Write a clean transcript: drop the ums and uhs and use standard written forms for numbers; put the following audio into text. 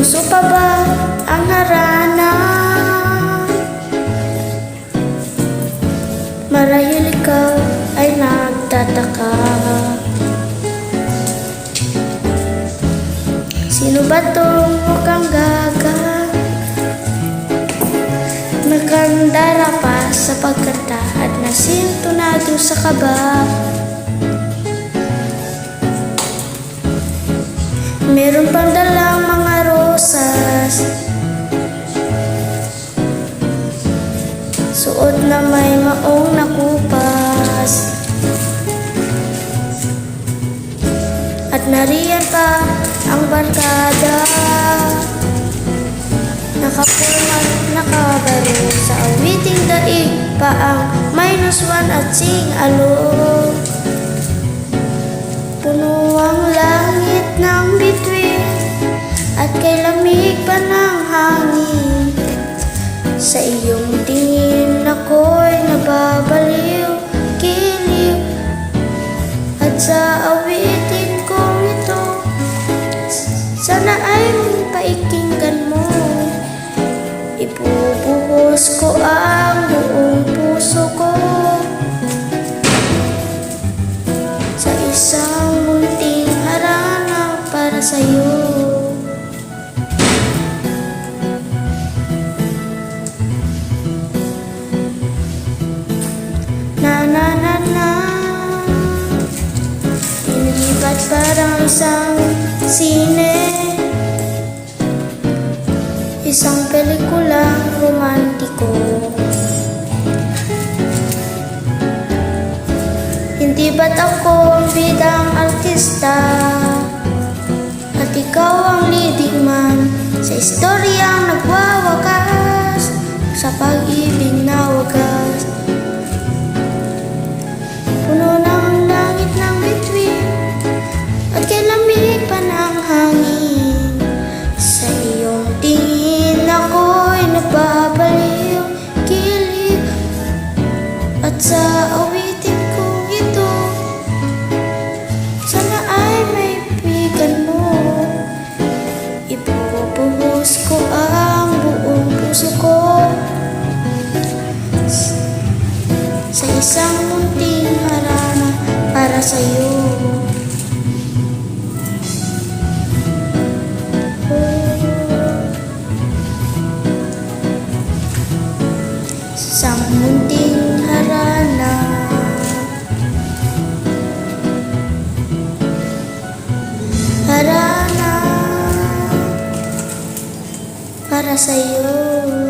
puso pa ba ang harana? Marahil ikaw ay nagtataka, sino ba tong mukhang gaga? Nakandara pa sa pagkanta at nasintunado sa kaba. Meron pang dalang mga rosas, suot na may maong nakupas, at nariyan pa ang barkada, nakapulman, nakabaro sa awiting daig pa ang -1 at sing-along. Puno ang langit ng bituin at kay lamig pa ng hangin. Sa iyong tingin ako'y nababaliw, giliw, at sa awitin kong ito, sana ay paikinggan mo. Ibubuhos ko ang buong puso ko sa isang munting harana para sa'yo. Na na na na, inilipat parang isang sine, isang pelikulang romantiko. Hindi ba't ako ang bidang artista at ikaw ang leading man sa istoryang nagwawakas sa pag-ibig na wagas? Puno ng langit ng bituin at kay lamig pa ng hangin. Sa iyong tingin ako'y nababaliw, giliw, at sa awitin kong ito, sana ay maibigan mo. Ibubuhos ko ang buong puso ko sa isang munting harana para sa'yo. Isang munting harana, harana para sa'yo.